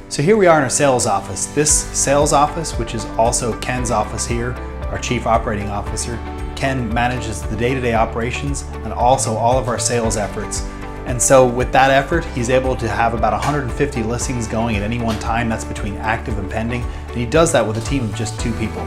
So here we are in our sales office. This sales office, which is also Ken's office here, our Chief Operating Officer. Ken manages the day-to-day operations and also all of our sales efforts. And so with that effort, he's able to have about 150 listings going at any one time. That's between active and pending. And he does that with a team of just 2 people.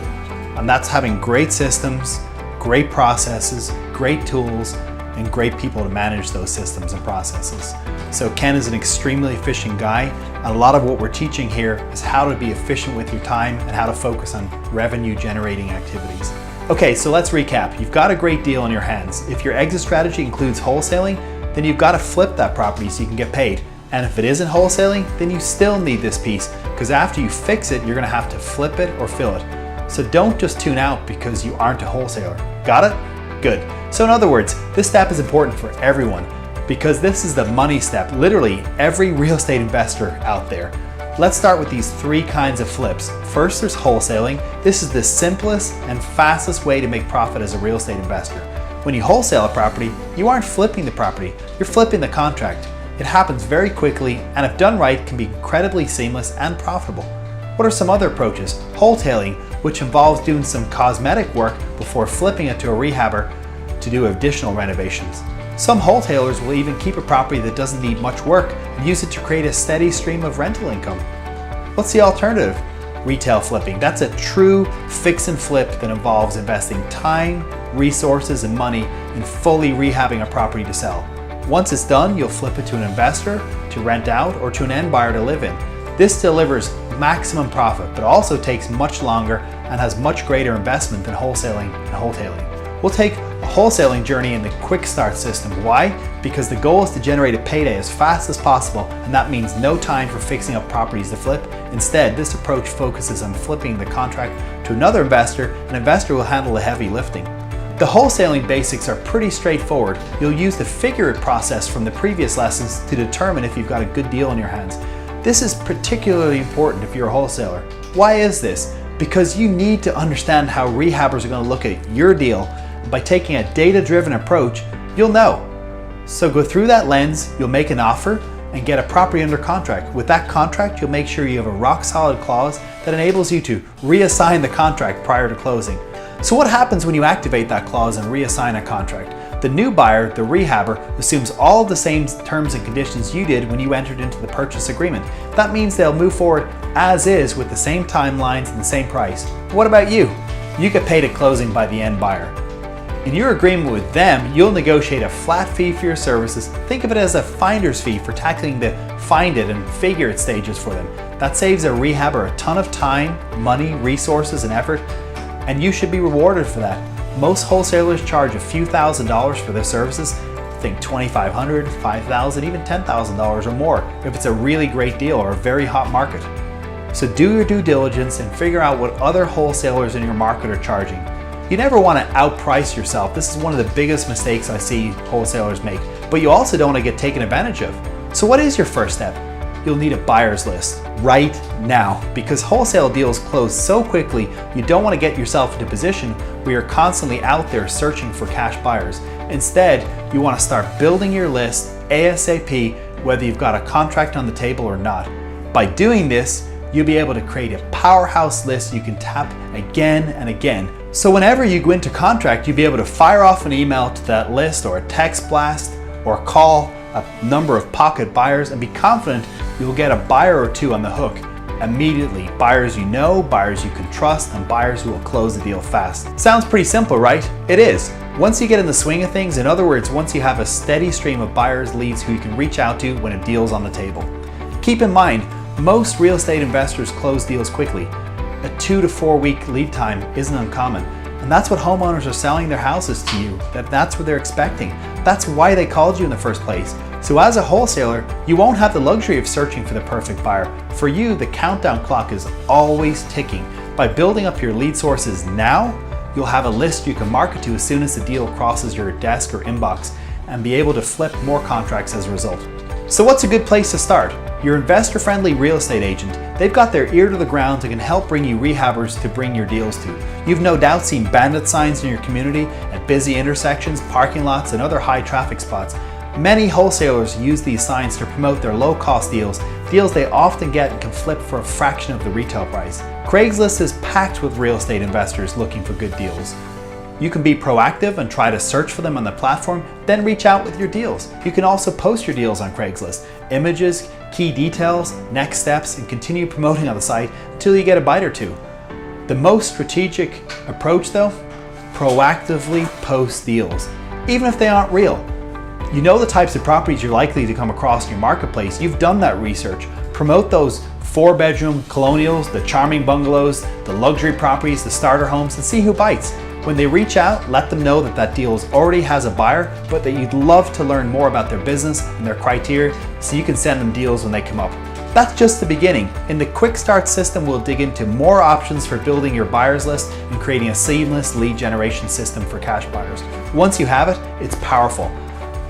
And that's having great systems, great processes, great tools, and great people to manage those systems and processes. So Ken is an extremely efficient guy, and a lot of what we're teaching here is how to be efficient with your time and how to focus on revenue generating activities. Okay, so let's recap. You've got a great deal in your hands. If your exit strategy includes wholesaling, then you've got to flip that property so you can get paid. And if it isn't wholesaling, then you still need this piece, because after you fix it, you're going to have to flip it or fill it. So don't just tune out because you aren't a wholesaler. Got it? Good. So in other words, this step is important for everyone because this is the money step. Literally every real estate investor out there. Let's start with these 3 kinds of flips. First, there's wholesaling. This is the simplest and fastest way to make profit as a real estate investor. When you wholesale a property, you aren't flipping the property, you're flipping the contract. It happens very quickly and if done right can be incredibly seamless and profitable. What are some other approaches? Wholetailing, which involves doing some cosmetic work before flipping it to a rehabber to do additional renovations. Some wholesalers will even keep a property that doesn't need much work and use it to create a steady stream of rental income. What's the alternative? Retail flipping. That's a true fix and flip that involves investing time, resources, and money in fully rehabbing a property to sell. Once it's done, you'll flip it to an investor to rent out or to an end buyer to live in. This delivers maximum profit, but also takes much longer and has much greater investment than wholesaling and wholetailing. We'll take a wholesaling journey in the quick start system. Why? Because the goal is to generate a payday as fast as possible, and that means no time for fixing up properties to flip. Instead, this approach focuses on flipping the contract to another investor. An investor will handle the heavy lifting. The wholesaling basics are pretty straightforward. You'll use the figure-it process from the previous lessons to determine if you've got a good deal in your hands. This is particularly important if you're a wholesaler. Why is this? Because you need to understand how rehabbers are going to look at your deal. By taking a data-driven approach, you'll know. So go through that lens, you'll make an offer and get a property under contract. With that contract, you'll make sure you have a rock-solid clause that enables you to reassign the contract prior to closing. So what happens when you activate that clause and reassign a contract? The new buyer, the rehabber, assumes all the same terms and conditions you did when you entered into the purchase agreement. That means they'll move forward as is with the same timelines and the same price. What about you? You get paid at closing by the end buyer. In your agreement with them, you'll negotiate a flat fee for your services. Think of it as a finder's fee for tackling the find it and figure it stages for them. That saves a rehabber a ton of time, money, resources, and effort, and you should be rewarded for that. Most wholesalers charge a few $1,000s for their services. Think $2,500, $5,000, even $10,000 or more if it's a really great deal or a very hot market. So do your due diligence and figure out what other wholesalers in your market are charging. You never want to outprice yourself. This is one of the biggest mistakes I see wholesalers make, but you also don't want to get taken advantage of. So what is your first step? You'll need a buyer's list right now because wholesale deals close so quickly, you don't want to get yourself into a position where you're constantly out there searching for cash buyers. Instead, you want to start building your list ASAP, whether you've got a contract on the table or not. By doing this, you'll be able to create a powerhouse list you can tap again and again. So whenever you go into contract, you'll be able to fire off an email to that list or a text blast or call a number of pocket buyers and be confident you'll get a buyer or 2 on the hook immediately. Buyers you know, buyers you can trust, and buyers who will close the deal fast. Sounds pretty simple, right? It is. Once you get in the swing of things, in other words, once you have a steady stream of buyers leads who you can reach out to when a deal's on the table. Keep in mind, most real estate investors close deals quickly. A 2 to 4 week lead time isn't uncommon. And that's what homeowners are selling their houses to you. That's what they're expecting. That's why they called you in the first place. So as a wholesaler, you won't have the luxury of searching for the perfect buyer. For you, the countdown clock is always ticking. By building up your lead sources now, you'll have a list you can market to as soon as the deal crosses your desk or inbox and be able to flip more contracts as a result. So what's a good place to start? Your investor-friendly real estate agent. They've got their ear to the ground and can help bring you rehabbers to bring your deals to. You've no doubt seen bandit signs in your community at busy intersections, parking lots, and other high traffic spots. Many wholesalers use these signs to promote their low-cost deals. deals they often get and can flip for a fraction of the retail price. Craigslist is packed with real estate investors looking for good deals. You can be proactive and try to search for them on the platform, then reach out with your deals. You can also post your deals on Craigslist, images, key details, next steps, and continue promoting on the site until you get a bite or two. The most strategic approach though, proactively post deals, even if they aren't real. You know the types of properties you're likely to come across in your marketplace. You've done that research. Promote those 4-bedroom colonials, the charming bungalows, the luxury properties, the starter homes, and see who bites. When they reach out, let them know that that deal already has a buyer, but that you'd love to learn more about their business and their criteria so you can send them deals when they come up. That's just the beginning. In the Quick Start system, we'll dig into more options for building your buyers list and creating a seamless lead generation system for cash buyers. Once you have it, it's powerful.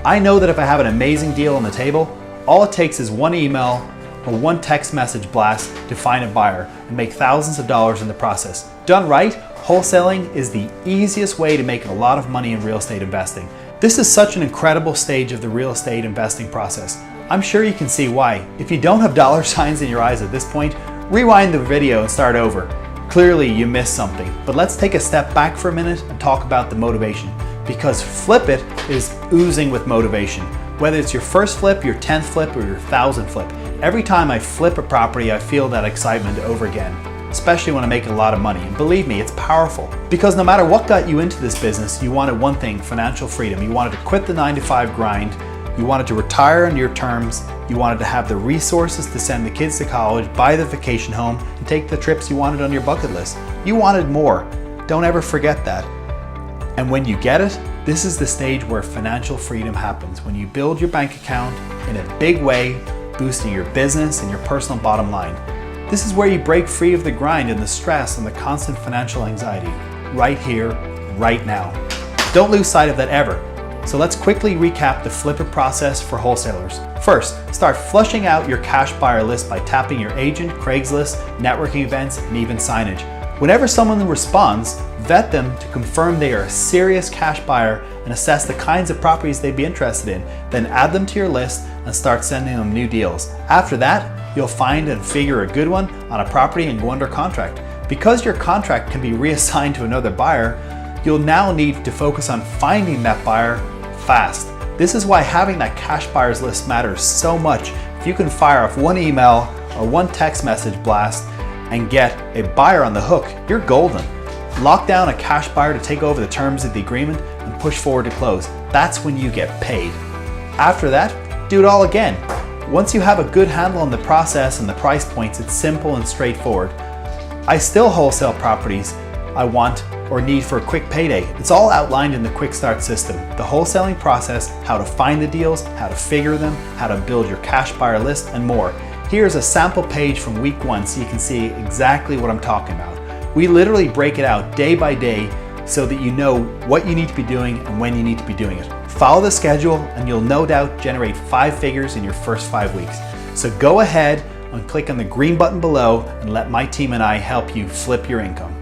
I know that if I have an amazing deal on the table, all it takes is one email or one text message blast to find a buyer and make thousands of dollars in the process. Done right, wholesaling is the easiest way to make a lot of money in real estate investing. This is such an incredible stage of the real estate investing process. I'm sure you can see why. If you don't have dollar signs in your eyes at this point, rewind the video and start over. Clearly you missed something, but let's take a step back for a minute and talk about the motivation. Because Flip It is oozing with motivation. Whether it's your first flip, your 10th flip, or your 1000th flip, every time I flip a property, I feel that excitement over again. Especially when I'm making a lot of money. And believe me, it's powerful. Because no matter what got you into this business, you wanted one thing, financial freedom. You wanted to quit the 9-to-5 grind. You wanted to retire on your terms. You wanted to have the resources to send the kids to college, buy the vacation home, and take the trips you wanted on your bucket list. You wanted more. Don't ever forget that. And when you get it, this is the stage where financial freedom happens. When you build your bank account in a big way, boosting your business and your personal bottom line. This is where you break free of the grind and the stress and the constant financial anxiety, right here, right now. Don't lose sight of that ever. So let's quickly recap the Flip It process for wholesalers. First, start flushing out your cash buyer list by tapping your agent, Craigslist, networking events, and even signage. Whenever someone responds, vet them to confirm they are a serious cash buyer and assess the kinds of properties they'd be interested in. Then add them to your list and start sending them new deals. After that, you'll find and figure a good one on a property and go under contract. Because your contract can be reassigned to another buyer, you'll now need to focus on finding that buyer fast. This is why having that cash buyers list matters so much. If you can fire off one email or one text message blast and get a buyer on the hook, you're golden. Lock down a cash buyer to take over the terms of the agreement and push forward to close. That's when you get paid. After that, do it all again. Once you have a good handle on the process and the price points, it's simple and straightforward. I still wholesale properties I want or need for a quick payday. It's all outlined in the Quick Start system. The wholesaling process, how to find the deals, how to figure them, how to build your cash buyer list, and more. Here's a sample page from week 1 so you can see exactly what I'm talking about. We literally break it out day by day so that you know what you need to be doing and when you need to be doing it. Follow the schedule and you'll no doubt generate 5 figures in your first 5 weeks. So go ahead and click on the green button below and let my team and I help you flip your income.